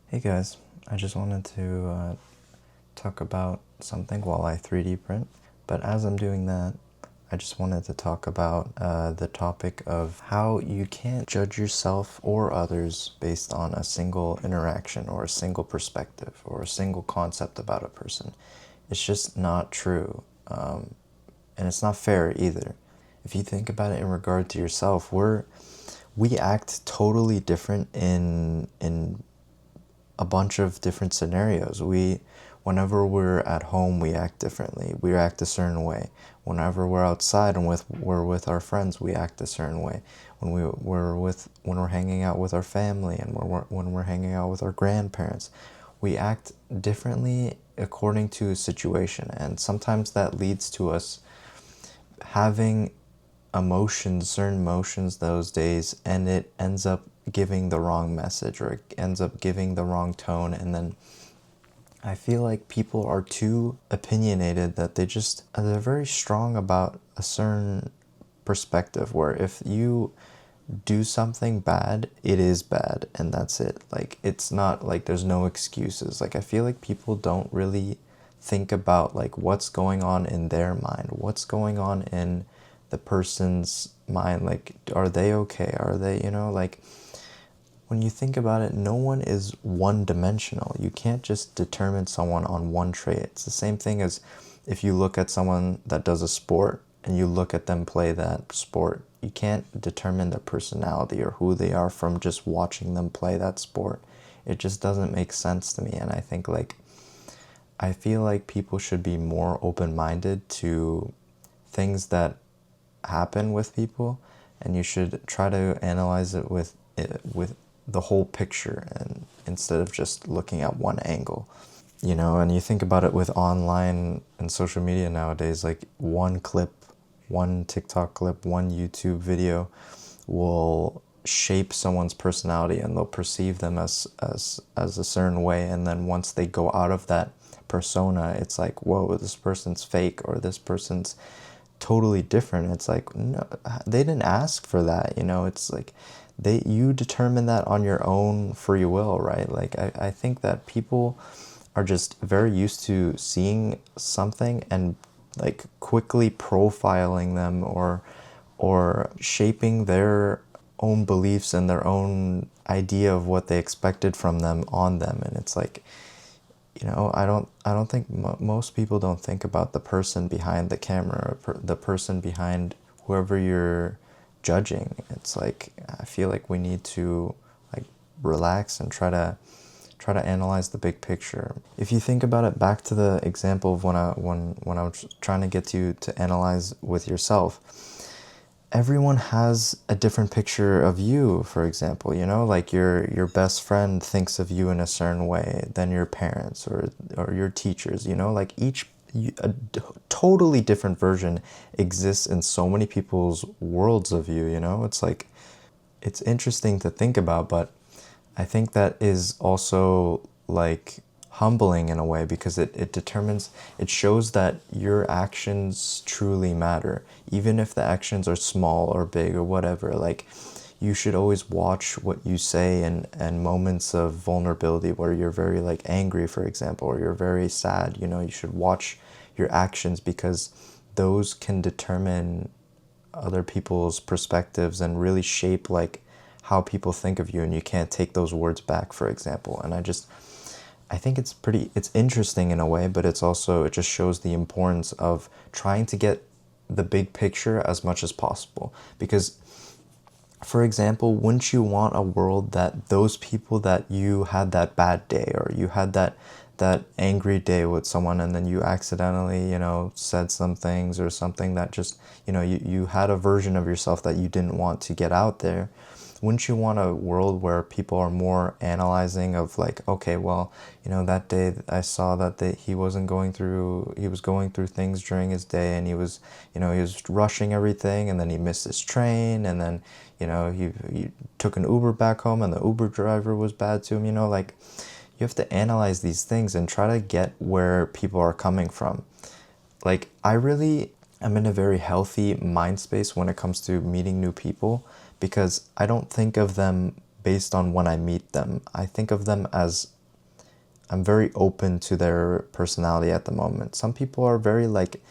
Hey guys, I just wanted to talk about something while I 3D print, but as I'm doing that, I just wanted to talk about the topic of how you can't judge yourself or others based on a single interaction or a single perspective or a single concept about a person. It's just not true, and it's not fair either. If you think about it in regard to yourself, we act totally different in a bunch of different scenarios. Whenever we're at home, we act differently. We act a certain way. Whenever we're outside and we're with our friends, we act a certain way. When we're hanging out with our family and when we're hanging out with our grandparents, we act differently according to a situation, and sometimes that leads to us having certain emotions those days, and it ends up giving the wrong message, or it ends up giving the wrong tone. And then I feel like people are too opinionated, that they're very strong about a certain perspective, where if you do something bad, it is bad, and that's it. Like, it's not like there's no excuses. Like, I feel like people don't really think about like what's going on in their mind, what's going on in the person's mind. Like, are they okay? Are they, like, when you think about it, no one is one dimensional. You can't just determine someone on one trait. It's the same thing as if you look at someone that does a sport and you look at them play that sport. You can't determine their personality or who they are from just watching them play that sport. It just doesn't make sense to me. And I feel like people should be more open-minded to things that happen with people, and you should try to analyze it with the whole picture, and instead of just looking at one angle. And you think about it with online and social media nowadays, like one clip, one TikTok clip, one YouTube video will shape someone's personality, and they'll perceive them as a certain way. And then once they go out of that persona, it's like, whoa, this person's fake, or this person's totally different. It's like, no, they didn't ask for that. It's like you determine that on your own free will, right? Like, I think that people are just very used to seeing something and like quickly profiling them, or shaping their own beliefs and their own idea of what they expected from them on them. And it's like, I don't think most people don't think about the person behind the camera, or the person behind whoever you're judging. It's like, I feel like we need to like relax and try to analyze the big picture. If you think about it, back to the example of when I was trying to get you to analyze with yourself, everyone has a different picture of you. For example, like your best friend thinks of you in a certain way than your parents, or your teachers. Like totally different version exists in so many people's worlds of you. It's like, it's interesting to think about, but I think that is also like humbling in a way, because it shows that your actions truly matter, even if the actions are small or big or whatever. Like, you should always watch what you say, and moments of vulnerability where you're very like angry, for example, or you're very sad. You should watch your actions, because those can determine other people's perspectives and really shape like how people think of you, and you can't take those words back, for example. And I think it's interesting in a way, but it just shows the importance of trying to get the big picture as much as possible. Because, for example, wouldn't you want a world that those people that you had that bad day, or you had that angry day with someone, and then you accidentally, said some things or something that just, you had a version of yourself that you didn't want to get out there. Wouldn't you want a world where people are more analyzing of like, okay, well, that day I saw that he was going through things during his day, and he was rushing everything, and then he missed his train, and then, he took an Uber back home, and the Uber driver was bad to him. Like, you have to analyze these things and try to get where people are coming from. Like, I really I'm in a very healthy mind space when it comes to meeting new people, because I don't think of them based on when I meet them. I think of them as I'm very open to their personality at the moment. Some people are very like,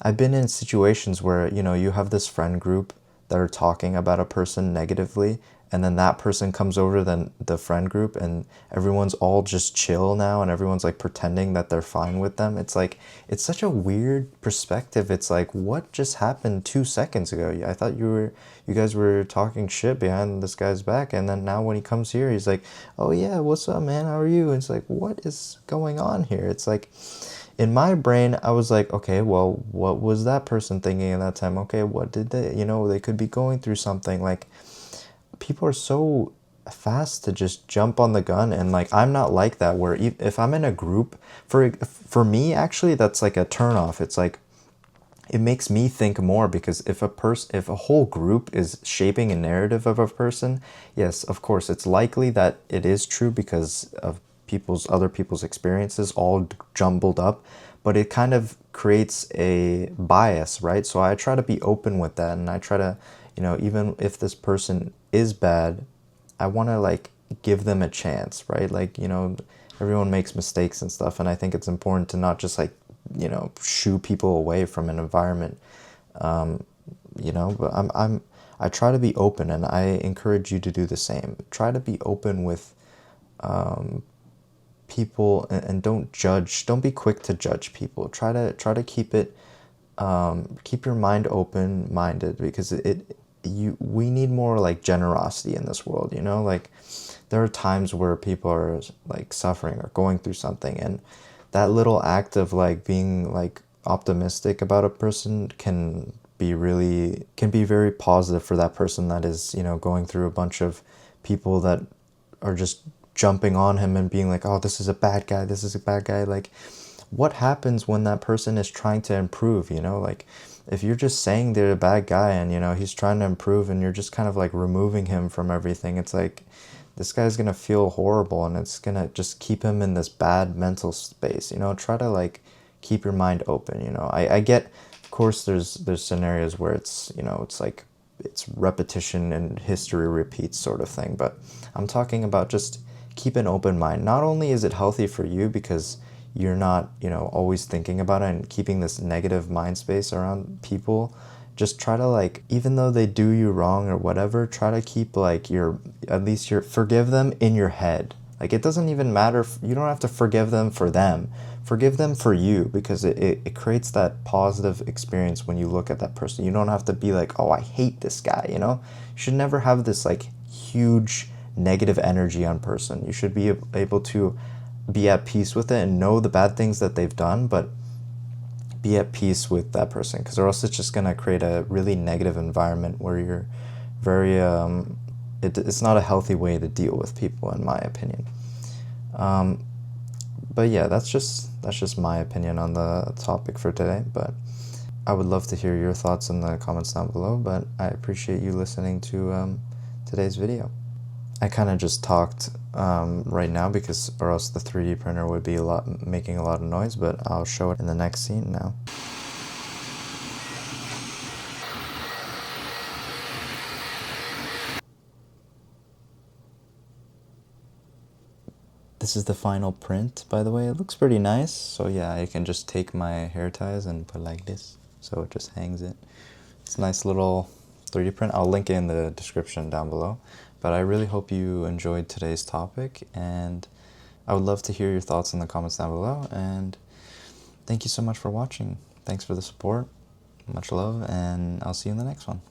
I've been in situations where, you know, you have this friend group that are talking about a person negatively, and then that person comes over then the friend group and everyone's all just chill now and everyone's like pretending that they're fine with them. It's like, it's such a weird perspective. It's like, what just happened 2 seconds ago? I thought you guys were talking shit behind this guy's back, and then now when he comes here he's like, oh yeah, what's up man, how are you? And it's like, what is going on here? It's like, in my brain, I was like, okay, well, what was that person thinking at that time? Okay, what did they, you know, they could be going through something. Like, people are so fast to just jump on the gun, and like, I'm not like that, where if I'm in a group, for me, actually, that's like a turnoff. It's like, it makes me think more, because if a whole group is shaping a narrative of a person, yes, of course, it's likely that it is true because of other people's experiences all jumbled up, but it kind of creates a bias, right? So I try to be open with that, and I try to, you know, even if this person is bad, I want to like give them a chance, right? Like, you know, everyone makes mistakes and stuff, and I think it's important to not just like, you know, shoo people away from an environment. You know, but I try to be open, and I encourage you to do the same. Try to be open with people, and don't judge. Don't be quick to judge people. Try to keep it, keep your mind open minded, because we need more like generosity in this world, you know? Like, there are times where people are like suffering or going through something, and that little act of like being like optimistic about a person can be very positive for that person that is, you know, going through a bunch of people that are just jumping on him and being like, oh, this is a bad guy, this is a bad guy. Like, what happens when that person is trying to improve, you know? Like, if you're just saying they're a bad guy and, you know, he's trying to improve, and you're just kind of like removing him from everything, it's like, this guy's gonna feel horrible, and it's gonna just keep him in this bad mental space, you know? Try to like keep your mind open, you know? I get, of course, there's scenarios where it's, you know, it's like, it's repetition and history repeats sort of thing, but I'm talking about just keep an open mind. Not only is it healthy for you because you're not, you know, always thinking about it and keeping this negative mind space around people, just try to like, even though they do you wrong or whatever, try to keep like at least forgive them in your head. Like, it doesn't even matter, you don't have to forgive them for them. Forgive them for you, because it creates that positive experience when you look at that person. You don't have to be like, oh, I hate this guy, you know? You should never have this like huge negative energy on person. You should be able to be at peace with it and know the bad things that they've done, but be at peace with that person, because or else it's just going to create a really negative environment where you're very it's not a healthy way to deal with people, in my opinion. But yeah, that's just my opinion on the topic for today, but I would love to hear your thoughts in the comments down below. But I appreciate you listening to today's video. I kind of just talked right now, because or else the 3D printer would be making a lot of noise, but I'll show it in the next scene now. This is the final print, by the way. It looks pretty nice. So yeah, I can just take my hair ties and put like this, so it just hangs it. It's a nice little 3D print. I'll link it in the description down below. But I really hope you enjoyed today's topic, and I would love to hear your thoughts in the comments down below. And thank you so much for watching. Thanks for the support. Much love, and I'll see you in the next one.